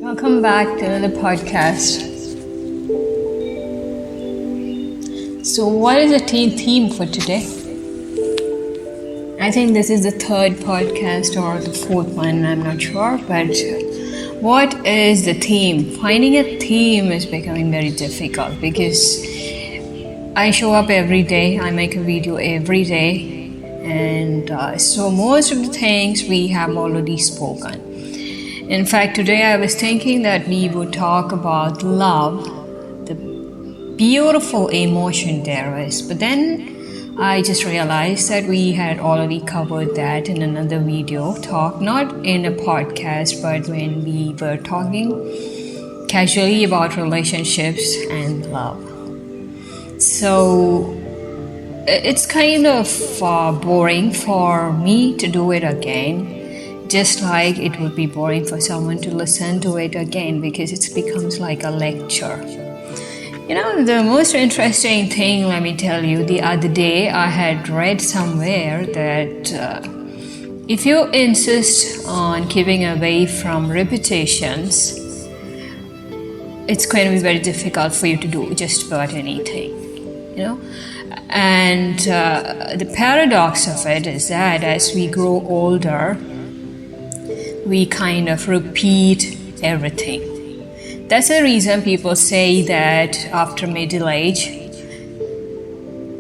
Welcome back to another podcast. So, what is the theme for today? I think this is the third podcast or the fourth one, I'm not sure. But what is the theme? Finding a theme is becoming very difficult because I show up every day, I make a video every day, and so most of the things we have already spoken. In fact, today I was thinking that we would talk about love, the beautiful emotion there is. But then I just realized that we had already covered that in another video talk, not in a podcast, but when we were talking casually about relationships and love. So it's kind of boring for me to do it again. Just like it would be boring for someone to listen to it again because it becomes like a lecture. You know, the most interesting thing, let me tell you, the other day I had read somewhere that if you insist on keeping away from repetitions, it's going to be very difficult for you to do just about anything, you know. And the paradox of it is that as we grow older, we kind of repeat everything. That's the reason people say that after middle age,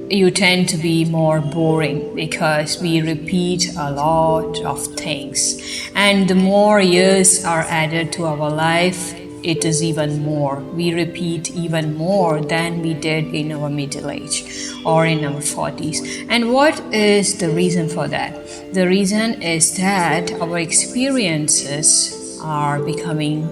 you tend to be more boring because we repeat a lot of things. And the more years are added to our life, it is even more. We repeat even more than we did in our middle age or in our 40s. And what is the reason for that? The reason is that our experiences are becoming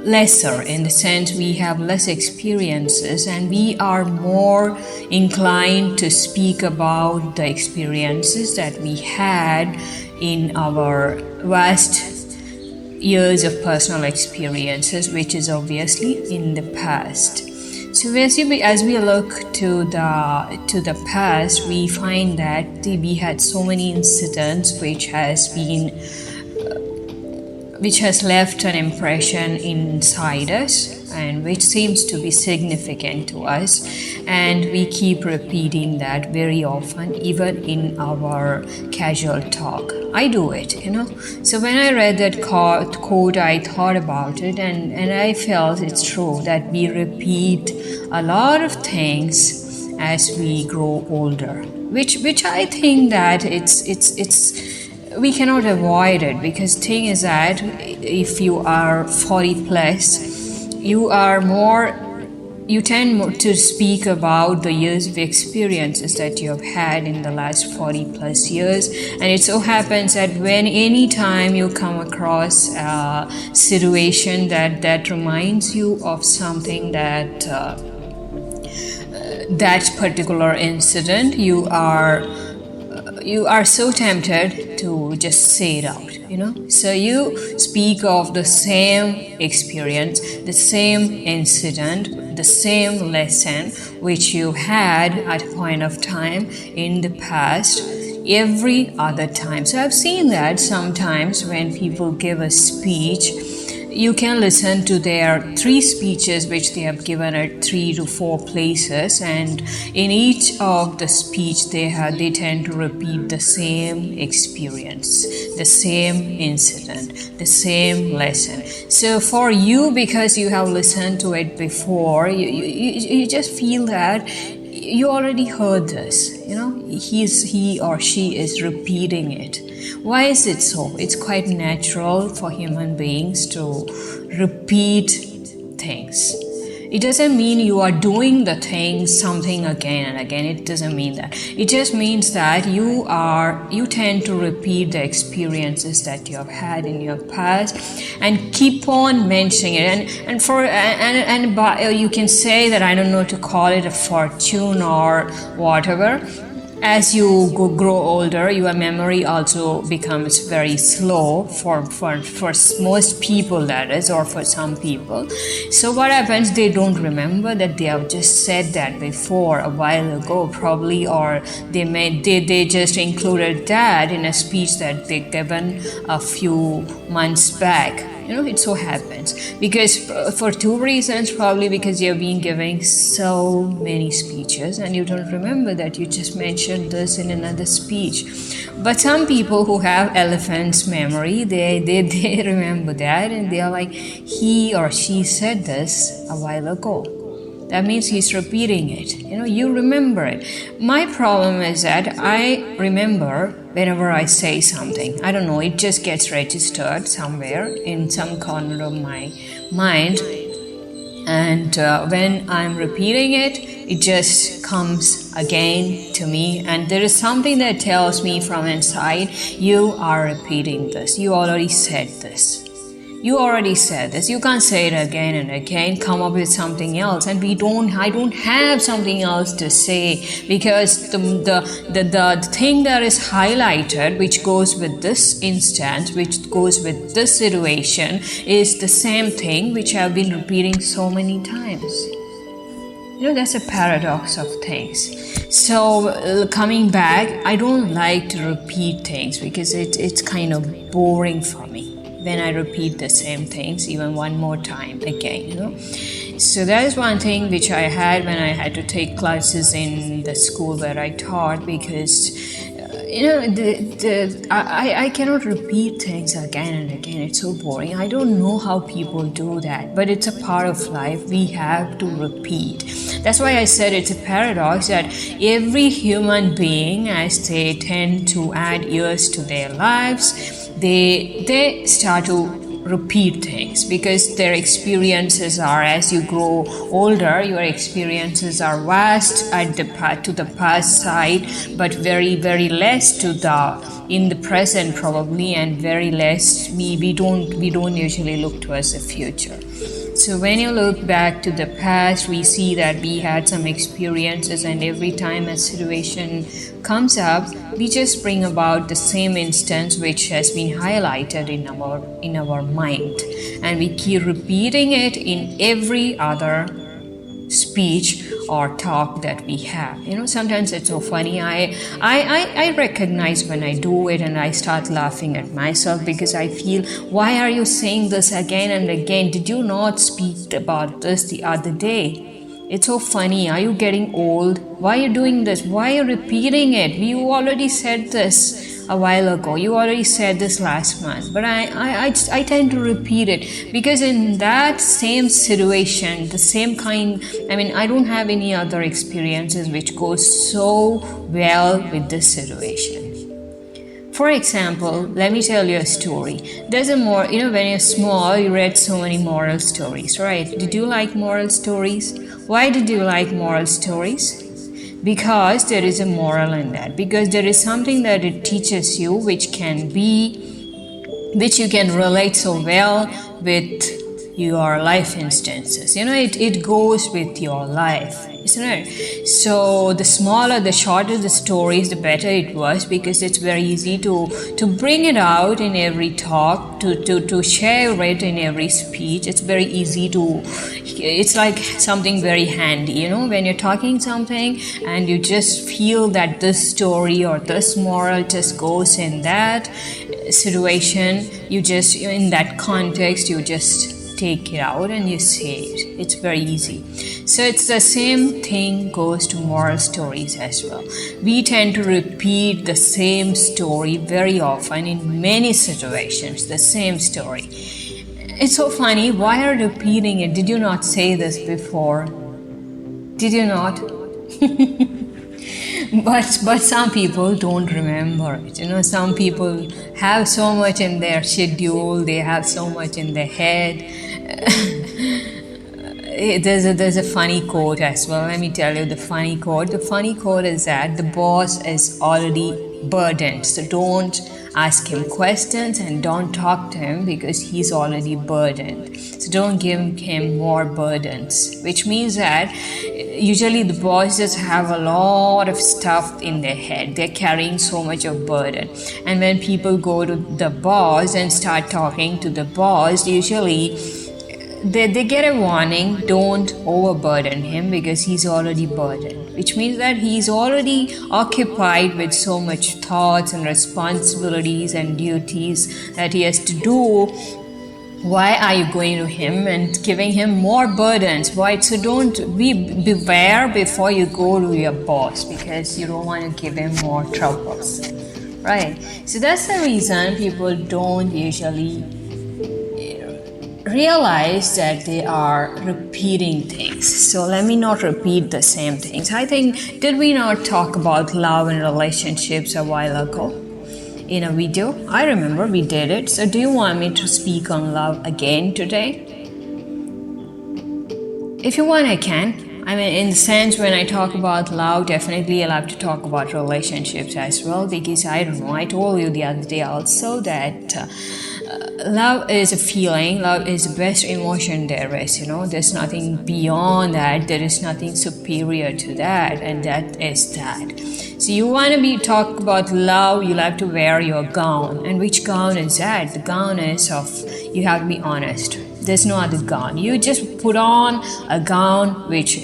lesser, in the sense we have less experiences and we are more inclined to speak about the experiences that we had in our vast years of personal experiences, which is obviously in the past. So as we look to the past, we find that we had so many incidents which has left an impression inside us and which seems to be significant to us, and we keep repeating that very often, even in our casual talk. I do it, you know. So when I read that quote, I thought about it, and I felt it's true that we repeat a lot of things as we grow older, which I think that it's we cannot avoid it, because thing is that if you are 40 plus, you tend more to speak about the years of experiences that you have had in the last 40 plus years. And it so happens that when any time you come across a situation that reminds you of something that particular incident, you are so tempted to just say it out, you know. So you speak of the same experience, the same incident, the same lesson which you had at a point of time in the past every other time. So I've seen that sometimes when people give a speech, you can listen to their 3 speeches which they have given at 3 to 4 places, and in each of the speech they tend to repeat the same experience, the same incident, the same lesson. So for you, because you have listened to it before, you just feel that you already heard this, you know, he or she is repeating it. Why is it so? It's quite natural for human beings to repeat things. It doesn't mean you are doing the thing something again and again. It doesn't mean that. It just means that you tend to repeat the experiences that you have had in your past and keep on mentioning it. And you can say that, I don't know, to call it a fortune or whatever. As you grow older, your memory also becomes very slow for most people, that is, or for some people. So what happens, they don't remember that they have just said that before a while ago probably, or they just included that in a speech that they given a few months back. It so happens because for two reasons. Probably because you've been giving so many speeches and you don't remember that you just mentioned this in another speech. But some people who have elephant's memory, they remember that, and they are like, he or she said this a while ago. That means he's repeating it. You remember it. My problem is that I remember whenever I say something. I don't know, it just gets registered somewhere in some corner of my mind. And when I'm repeating it, it just comes again to me. And there is something that tells me from inside, you are repeating this. You already said this. You already said this. You can't say it again and again. Come up with something else. And I don't have something else to say, because the thing that is highlighted, which goes with this instance, which goes with this situation, is the same thing which I've been repeating so many times. That's a paradox of things. So coming back, I don't like to repeat things because it's kind of boring for me when I repeat the same things even one more time again. So that is one thing which I had when I had to take classes in the school where I taught, because I cannot repeat things again and again. It's so boring. I don't know how people do that, but it's a part of life. We have to repeat. That's why I said it's a paradox that every human being, as they tend to add years to their lives, they start to repeat things, because their experiences are, as you grow older, your experiences are vast to the past side, but very, very less in the present probably, and very less we don't usually look towards the future. So when you look back to the past, we see that we had some experiences, and every time a situation comes up, we just bring about the same instance which has been highlighted in our mind, and we keep repeating it in every other speech or talk that we have. Sometimes it's so funny. I recognize when I do it, and I start laughing at myself, because I feel, why are you saying this again and again? Did you not speak about this the other day? It's so funny. Are you getting old? Why are you doing this? Why are you repeating it? You already said this a while ago. You already said this last month. But I tend to repeat it, because in that same situation, the same kind, I don't have any other experiences which goes so well with this situation. For example, let me tell you a story. There's when you're small, you read so many moral stories, right? Did you like moral stories? Why did you like moral stories? Because there is a moral in that. Because there is something that it teaches you which you can relate so well with your life instances. It goes with your life, isn't it? So the smaller, the shorter the stories, the better it was, because it's very easy to bring it out in every talk, to share it in every speech. It's very easy it's like something very handy, when you're talking something and you just feel that this story or this moral just goes in that situation, in that context, you just take it out and you say it. It's very easy. So it's the same thing goes to moral stories as well. We tend to repeat the same story very often in many situations, the same story. It's so funny. Why are you repeating it? Did you not say this before? Did you not? But some people don't remember it. Some people have so much in their schedule, they have so much in their head. There's a funny quote as well. Let me tell you the funny quote. The funny quote is that the boss is already burdened. So don't ask him questions and don't talk to him, because he's already burdened. So don't give him more burdens, which means that usually the bosses have a lot of stuff in their head. They're carrying so much of burden. And when people go to the boss and start talking to the boss, usually they get a warning, don't overburden him, because he's already burdened, which means that he's already occupied with so much thoughts and responsibilities and duties that he has to do Why are you going to him and giving him more burdens? Why? So don't beware before you go to your boss, because you don't want to give him more troubles, right? So that's the reason people don't usually realize that they are repeating things. So let me not repeat the same things. I think, did we not talk about love and relationships a while ago in a video? I remember we did it. So do you want me to speak on love again today? If you want, I can. I mean, in the sense, when I talk about love, definitely I love to talk about relationships as well, because I don't know, I told you the other day also that love is a feeling. Love is the best emotion there is. There's nothing beyond that. There is nothing superior to that, and that is that. So you want to talk about love, you'll have to wear your gown. And which gown is that? The gown is of, you have to be honest. There's no other gown. You just put on a gown which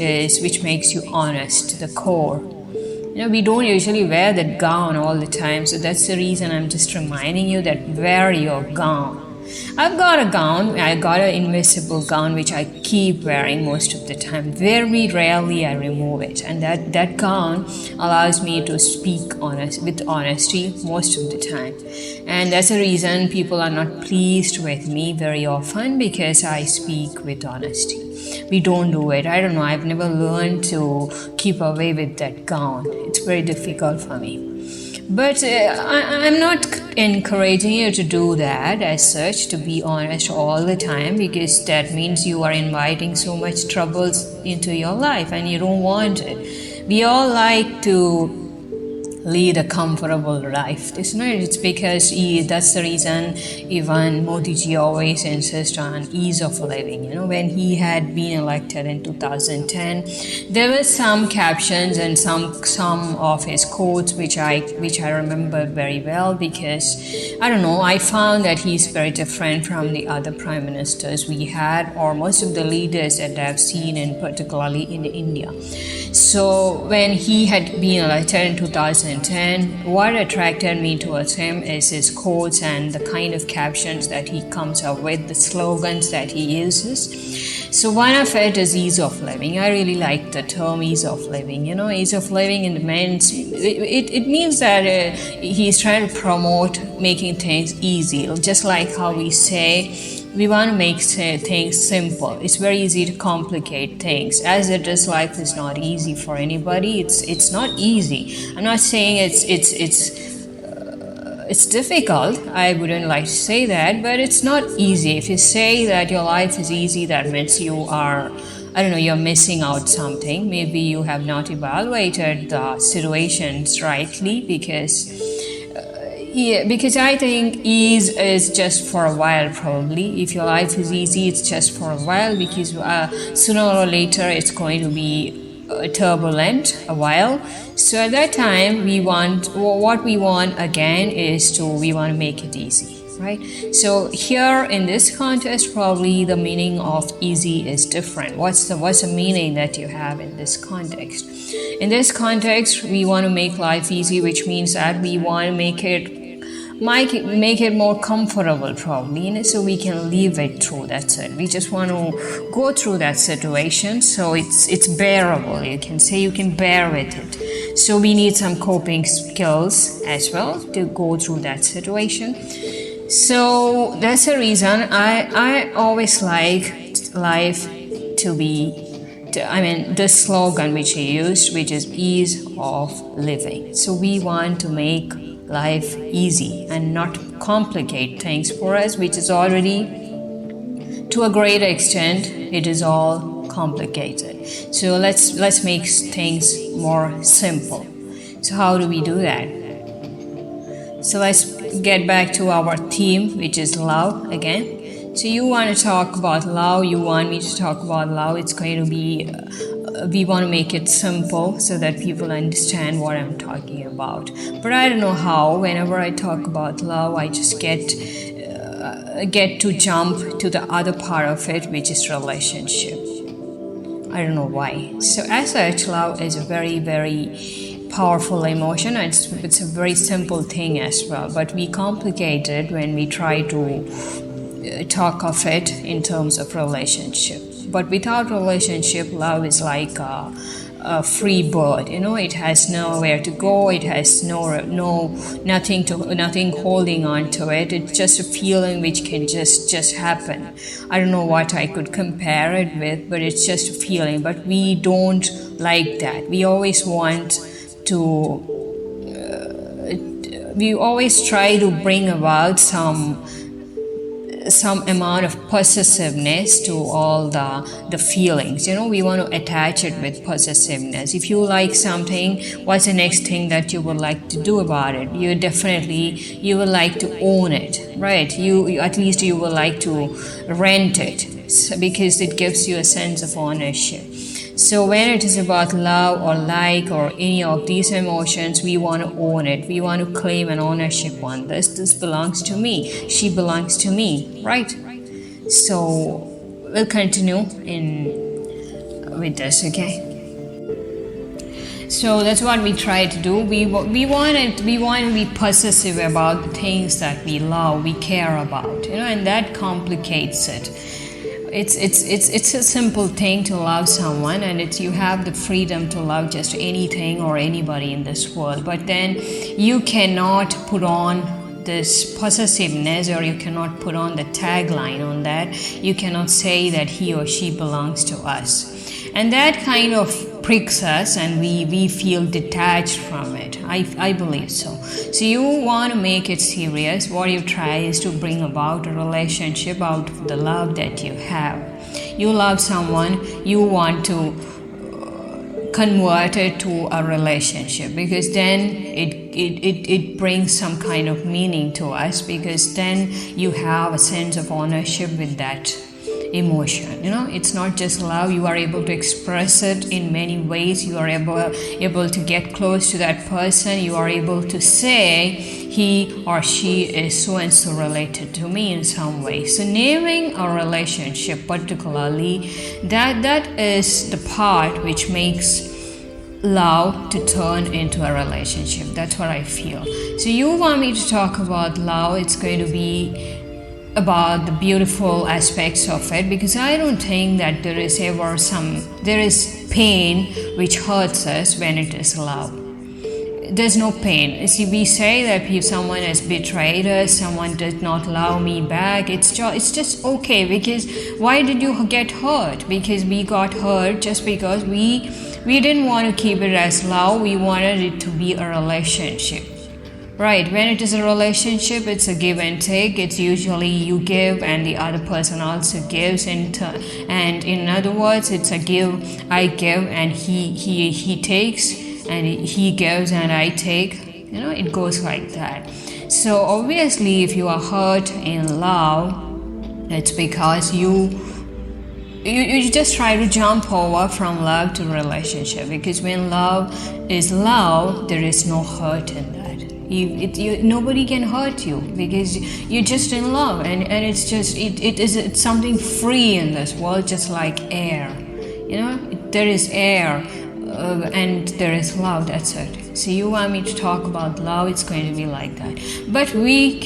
makes you honest to the core. We don't usually wear that gown all the time, so that's the reason I'm just reminding you that wear your gown. I've got a gown. I got an invisible gown which I keep wearing most of the time. Very rarely I remove it, and that gown allows me to speak with honesty most of the time. And that's the reason people are not pleased with me very often, because I speak with honesty. We don't do it. I don't know. I've never learned to keep away with that gown. It's very difficult for me. But I'm not encouraging you to do that as such, to be honest all the time, because that means you are inviting so much troubles into your life and you don't want it. We all like to lead a comfortable life, isn't it? It's because that's the reason even Modi ji always insists on ease of living. When he had been elected in 2010, there were some captions and some of his quotes which I remember very well, because I don't know, I found that he's very different from the other prime ministers we had, or most of the leaders that I've seen, particularly in India. So when he had been elected in 2010, what attracted me towards him is his quotes and the kind of captions that he comes up with, the slogans that he uses. So one of it is ease of living. I really like the term ease of living. Ease of living in the means, it means that he's trying to promote making things easy, just like how we say we want to make things simple. It's very easy to complicate things. As it is, life is not easy for anybody. It's not easy. I'm not saying it's difficult. I wouldn't like to say that, but it's not easy. If you say that your life is easy, that means you are, you're missing out something. Maybe you have not evaluated the situations rightly, because I think ease is just for a while probably. If your life is easy, it's just for a while, because sooner or later it's going to be turbulent a while. So at that time, we want to make it easy, right? So here in this context, probably the meaning of easy is different. What's the meaning that you have in this context? In this context, we want to make life easy, which means that we want to make it more comfortable probably, so we can live it through. That's it. We just want to go through that situation so it's bearable. You can say you can bear with it. So we need some coping skills as well to go through that situation. So that's the reason I always like life to be, the slogan which he used, which is ease of living. So we want to make life easy and not complicate things for us, which is already, to a great extent, it is all complicated. So let's make things more simple. So how do we do that? So let's get back to our theme, which is love again. So you want to talk about love, you want me to talk about love. It's going to be, we want to make it simple so that people understand what I'm talking about. But I don't know how. Whenever I talk about love, I just get to jump to the other part of it, which is relationship. I don't know why. So as such, love is a very, very powerful emotion. It's a very simple thing as well, but we complicate it when we try to talk of it in terms of relationship. But without relationship, love is like a free bird. It has nowhere to go. It has nothing holding on to it. It's just a feeling which can just happen. I don't know what I could compare it with, but it's just a feeling. But we don't like that. We always want to. We always try to bring about some amount of possessiveness to all the feelings. We want to attach it with possessiveness. If you like something, what's the next thing that you would like to do about it? You would like to own it, right? You at least you would like to rent it, because it gives you a sense of ownership. So when it is about love or like or any of these emotions, we want to own it. We want to claim an ownership on this. This belongs to me. She belongs to me, right? So we'll continue with this, okay? So that's what we try to do. We want to be possessive about the things that we love, we care about, and that complicates it. It's a simple thing to love someone, and you have the freedom to love just anything or anybody in this world. But then you cannot put on this possessiveness, or you cannot put on the tagline on that. You cannot say that he or she belongs to us. And that kind of pricks us, and we feel detached from it. I believe so. So you want to make it serious. What you try is to bring about a relationship out of the love that you have. You love someone, you want to convert it to a relationship, because then it brings some kind of meaning to us, because then you have a sense of ownership with that emotion. It's not just love. You are able to express it in many ways. You are able to get close to that person. You are able to say he or she is so and so related to me in some way. So naming a relationship particularly, that is the part which makes love to turn into a relationship. That's what I feel. So you want me to talk about love, it's going to be about the beautiful aspects of it, because I don't think that there is pain which hurts us when it is love. There's no pain. See, we say that if someone has betrayed us, someone did not love me back, it's just okay, because why did you get hurt? Because we got hurt just because we didn't want to keep it as love. We wanted it to be a relationship. Right, when it is a relationship, it's a give and take. It's usually you give and the other person also gives, and in other words, it's a give, I give, and he takes, and he gives and I take. It goes like that. So obviously, if you are hurt in love, it's because you just try to jump over from love to relationship, because when love is love, there is no hurt in that. Nobody can hurt you, because you're just in love, and it's something free in this world, just like air. There is air and there is love. That's it. So you want me to talk about love, it's going to be like that. But we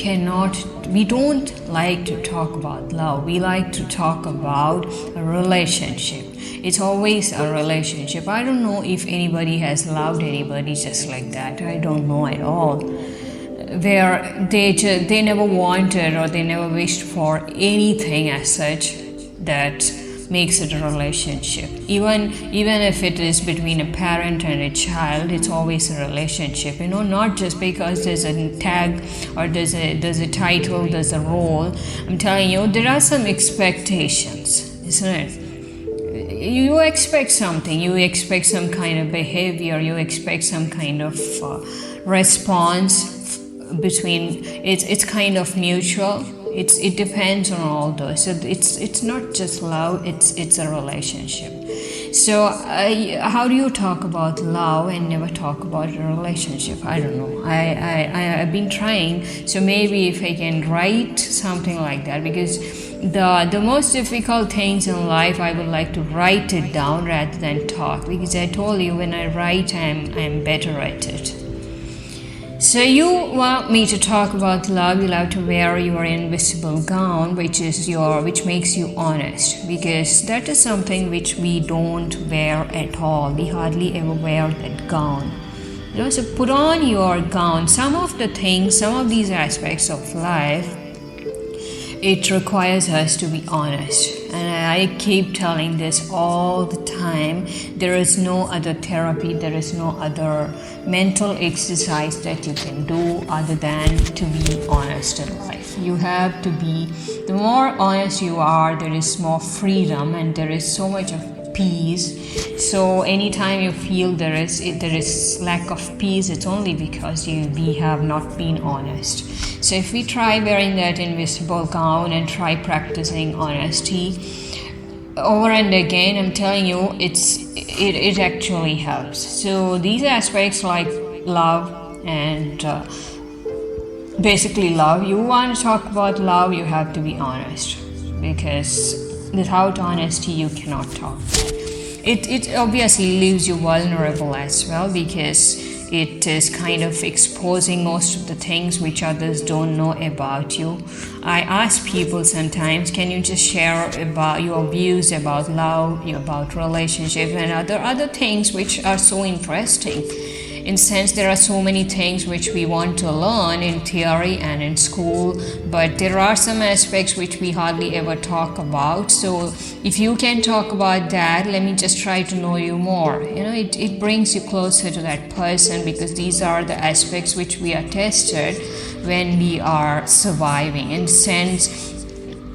don't like to talk about love. We like to talk about a relationship. It's always a relationship. I don't know if anybody has loved anybody just like that. I don't know at all. Where they never wanted or they never wished for anything as such that makes it a relationship. Even if it is between a parent and a child, it's always a relationship. Not just because there's a tag or there's a title, there's a role. I'm telling you, there are some expectations, isn't it? You expect something. You expect some kind of behavior. You expect some kind of response between. It's kind of mutual. It depends on all those. So it's not just love. It's a relationship. So how do you talk about love and never talk about a relationship? I don't know. I've been trying. So maybe if I can write something like that, because the most difficult things in life, I would like to write it down rather than talk, because I told you when I write, I'm better at it. So you want me to talk about love? You'll have to wear your invisible gown, which makes you honest, because that is something which we don't wear at all. We hardly ever wear that gown. So put on your gown. Some of these aspects of life, it requires us to be honest. And I keep telling this all the time. There is no other therapy, there is no other mental exercise that you can do other than to be honest in life. You have to be, the more honest you are, there is more freedom and there is so much of peace. So anytime you feel there is lack of peace, it's only because we have not been honest. So if we try wearing that invisible gown and try practicing honesty over and again, I'm telling you, it actually helps. So these aspects like love and basically love, you want to talk about love, you have to be honest, because without honesty you cannot talk. It obviously leaves you vulnerable as well, because it is kind of exposing most of the things which others don't know about you. I ask people sometimes, can you just share about your views about love, about relationships and other things which are so interesting. In a sense, there are so many things which we want to learn in theory and in school, but there are some aspects which we hardly ever talk about. So if you can talk about that, let me just try to know you more. It brings you closer to that person, because these are the aspects which we are tested when we are surviving. In a sense,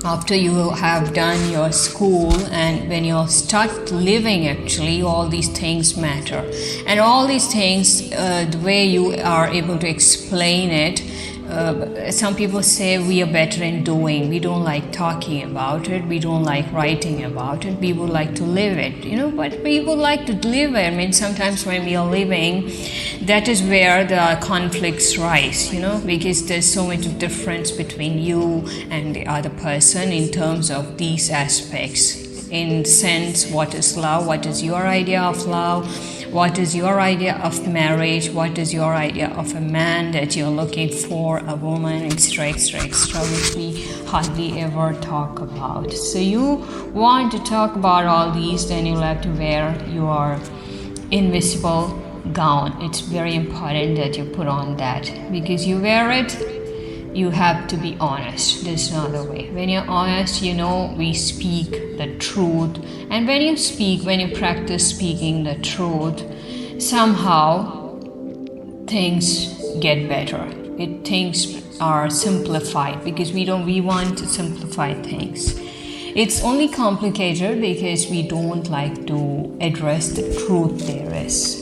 after you have done your school and when you start living, actually all these things matter, and all these things, the way you are able to explain it, some people say we are better in doing. We don't like talking about it, we don't like writing about it, we would like to live it, but we would like to live it. I mean, sometimes when we are living, that is where the conflicts rise, because there's so much difference between you and the other person in terms of these aspects. In sense, what is love? What is your idea of love? What is your idea of marriage? What is your idea of a man that you're looking for, a woman, extra, which we hardly ever talk about. So you want to talk about all these, then you'll have to wear your invisible gown. It's very important that you put on that, because you wear it, you have to be honest. There's no other way. When you're honest, we speak the truth. And when you practice speaking the truth, somehow things get better. Things are simplified, because we want to simplify things. It's only complicated because we don't like to address the truth there is,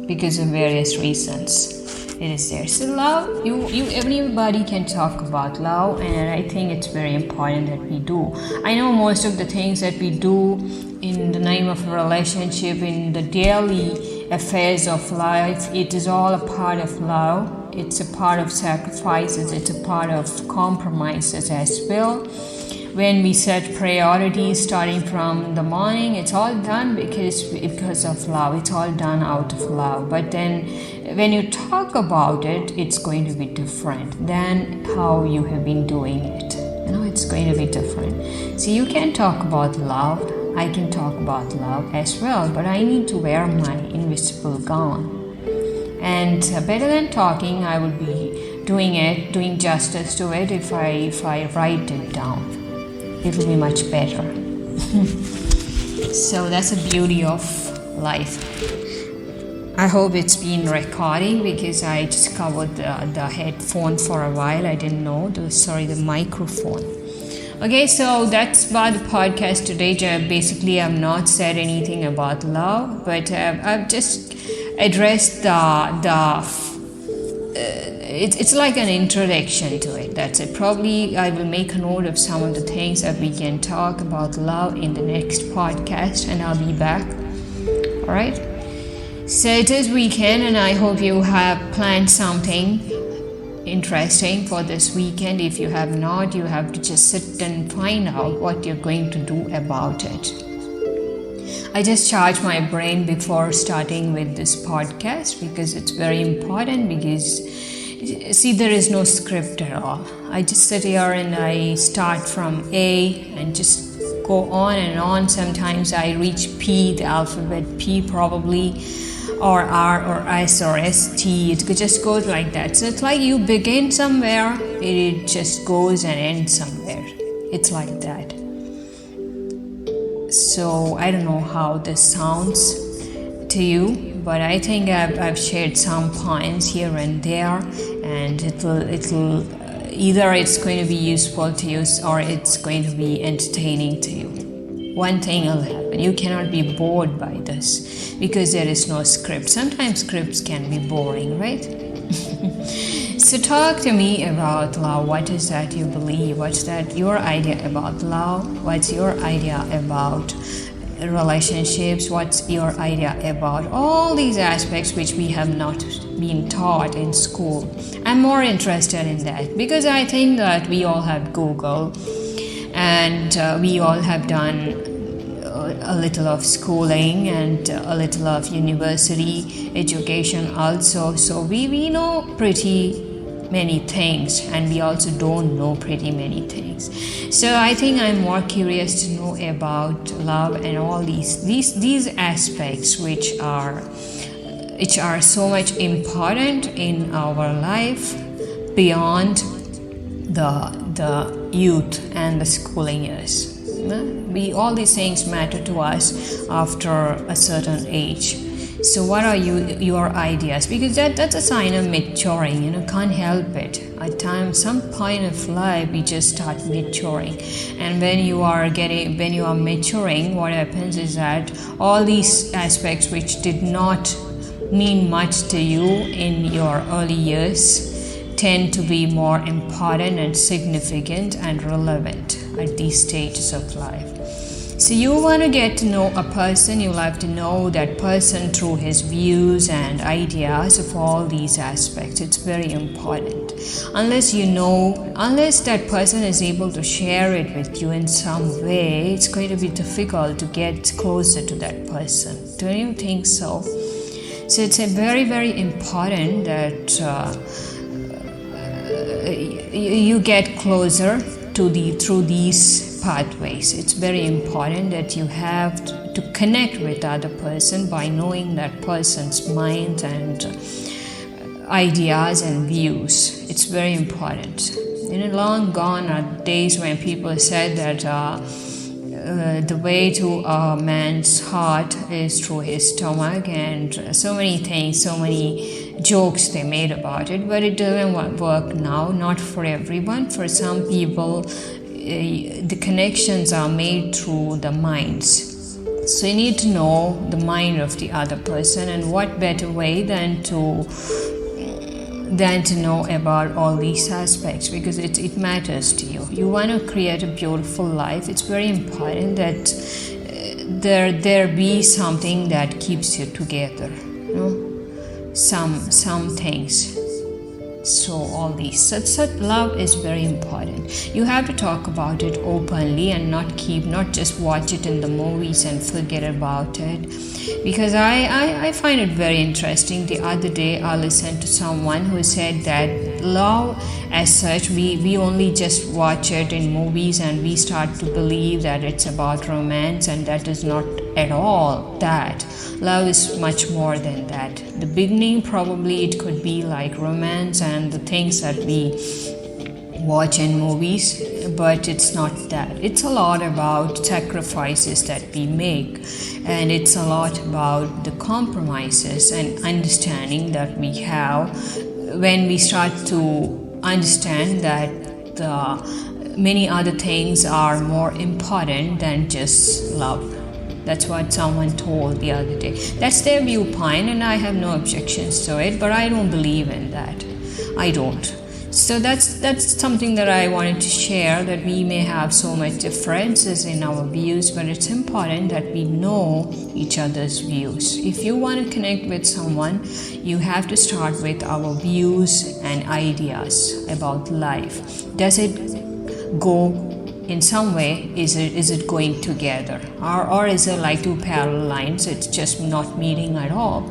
because of various reasons. It is there. So love, everybody can talk about love, and I think it's very important that we do. I know most of the things that we do in the name of a relationship, in the daily affairs of life, it is all a part of love. It's a part of sacrifices, it's a part of compromises as well. When we set priorities starting from the morning, it's all done because of love. It's all done out of love. But then when you talk about it, it's going to be different than how you have been doing it. It's going to be different. So you can talk about love. I can talk about love as well, but I need to wear my invisible gown. And better than talking, I would be doing justice to it if I write it down. It will be much better. So that's the beauty of life. I hope it's been recording, because I just covered the headphone for a while. I didn't know. The microphone. Okay, so that's about the podcast today. Basically, I've not said anything about love, but I've just addressed it's like an introduction to it. That's it. Probably I will make a note of some of the things that we can talk about love in the next podcast, and I'll be back. All right. So it is weekend, and I hope you have planned something interesting for this weekend. If you have not, you have to just sit and find out what you're going to do about it. I just charge my brain before starting with this podcast, because it's very important, because See, there is no script at all. I just sit here and I start from A and just go on and on. Sometimes I reach P, the alphabet P probably, or R or S or ST. It just goes like that. So it's like you begin somewhere, it just goes and ends somewhere. It's like that. So I don't know how this sounds to you, but I think I've shared some points here and there, and it'll either it's going to be useful to you or it's going to be entertaining to you. One thing will happen: you cannot be bored by this because there is no script. Sometimes scripts can be boring, right? So talk to me about love. What is that you believe? What's that your idea about love? What's your idea about relationships? What's your idea about all these aspects which we have not been taught in school? I'm more interested in that because I think that we all have Google and we all have done a little of schooling and a little of university education also. So we know pretty many things, and we also don't know pretty many things. So I think I'm more curious to know about love and all these aspects which are so much important in our life beyond the youth and the schooling years. All these things matter to us after a certain age. So what are your ideas? Because that's a sign of maturing, can't help it. At times, some point of life, we just start maturing. And when you are maturing, what happens is that all these aspects which did not mean much to you in your early years tend to be more important and significant and relevant at these stages of life. So you want to get to know a person, you have to know that person through his views and ideas of all these aspects. It's very important. Unless that person is able to share it with you in some way, it's going to be difficult to get closer to that person. Don't you think so? So it's a very, very important that you get closer through these pathways. It's very important that you have to connect with the other person by knowing that person's mind and ideas and views. It's very important. Long gone are days when people said that the way to a man's heart is through his stomach, and so many things, so many jokes they made about it, but it doesn't work now, not for everyone. For some people, the connections are made through the minds. So you need to know the mind of the other person, and what better way than to know about all these aspects, because it matters to you. You want to create a beautiful life. It's very important that there be something that keeps you together, some things. So all these such love is very important. You have to talk about it openly and not just watch it in the movies and forget about it. Because I find it very interesting. The other day I listened to someone who said that love as such, we only just watch it in movies and we start to believe that it's about romance, and that is not at all that. Love is much more than that. The beginning, probably it could be like romance and the things that we watch in movies, but it's not that. It's a lot about sacrifices that we make, and it's a lot about the compromises and understanding that we have when we start to understand that many other things are more important than just love. That's what someone told the other day. That's their viewpoint, and I have no objections to it, but I don't believe in that. I don't. So that's something that I wanted to share, that we may have so much differences in our views, but it's important that we know each other's views. If you want to connect with someone, you have to start with our views and ideas about life. Does it go in some way? Is it going together, or is it like two parallel lines? It's just not meeting at all.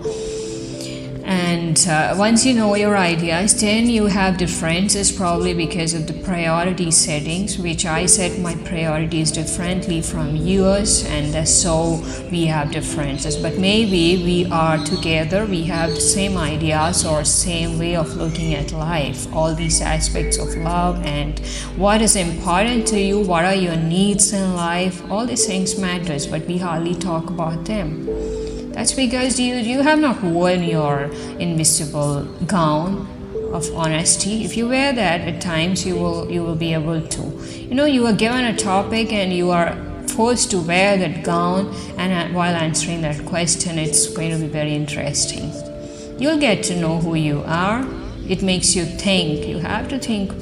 And once you know your ideas, then you have differences, probably because of the priority settings, which I set my priorities differently from yours, and so we have differences. But maybe we are together, we have the same ideas or same way of looking at life, all these aspects of love and what is important to you, what are your needs in life. All these things matters, but we hardly talk about them. That's because you have not worn your invisible gown of honesty. If you wear that at times, you will be able to. You are given a topic and you are forced to wear that gown, and while answering that question, it's going to be very interesting. You'll get to know who you are. It makes you think. You have to think.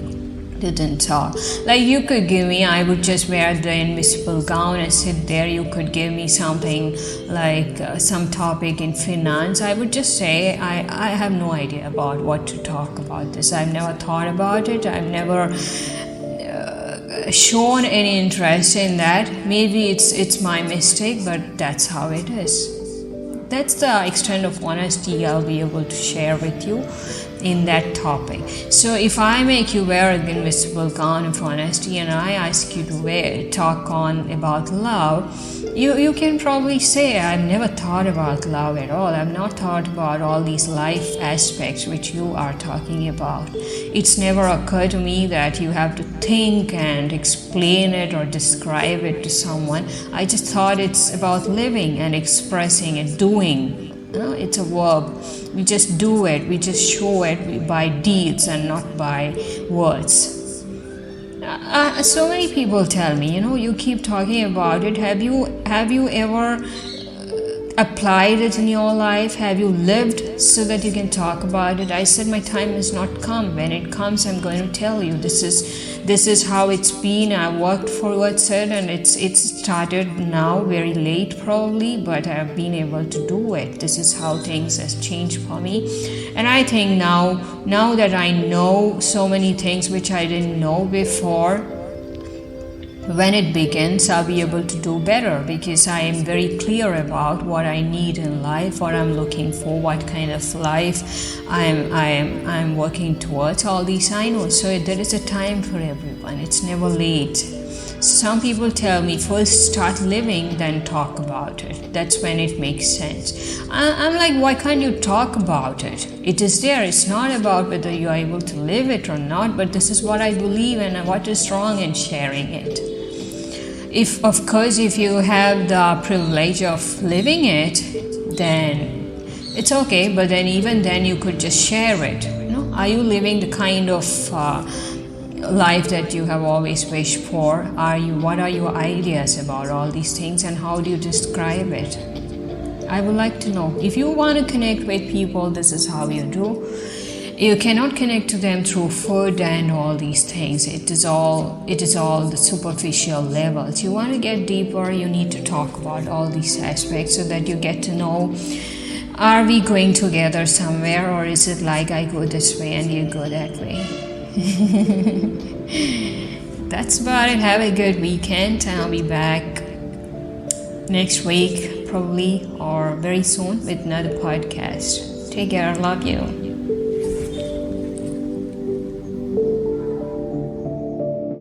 Didn't talk. Like you could give me, I would just wear the invisible gown and sit there. You could give me something like some topic in finance. I would just say, I have no idea about what to talk about this. I've never thought about it. I've never shown any interest in that. Maybe it's my mistake, but that's how it is. That's the extent of honesty I'll be able to share with you in that topic. So if I make you wear an invisible gown of honesty and I ask you to talk on about love, you can probably say, I've never thought about love at all. I've not thought about all these life aspects which you are talking about. It's never occurred to me that you have to think and explain it or describe it to someone. I just thought it's about living and expressing and doing. It's a verb. We just do it. We just show it by deeds and not by words. So many people tell me, you keep talking about it. Have you ever applied it in your life? Have you lived so that you can talk about it? I said my time has not come. When it comes, I'm going to tell you. This is how it's been. I worked towards it, and it's started now very late probably, but I've been able to do it. This is how things has changed for me. And I think now that I know so many things which I didn't know before, when it begins, I'll be able to do better because I am very clear about what I need in life, what I'm looking for, what kind of life I'm working towards. All these I know. So there is a time for everyone. It's never late. Some people tell me first start living, then talk about it. That's when it makes sense. I'm like, why can't you talk about it? It is there. It's not about whether you are able to live it or not, but this is what I believe and what is wrong in sharing it. If you have the privilege of living it, then it's okay, but then even then you could just share it. Are you living the kind of life that you have always wished for? What are your ideas about all these things, and how do you describe it? I would like to know. If you want to connect with people, this is how you do. You cannot connect to them through food and all these things. It is all the superficial levels. You want to get deeper, you need to talk about all these aspects so that you get to know, are we going together somewhere, or is it like I go this way and you go that way? That's about it. Have a good weekend. I'll be back next week probably, or very soon, with another podcast. Take care. I love you.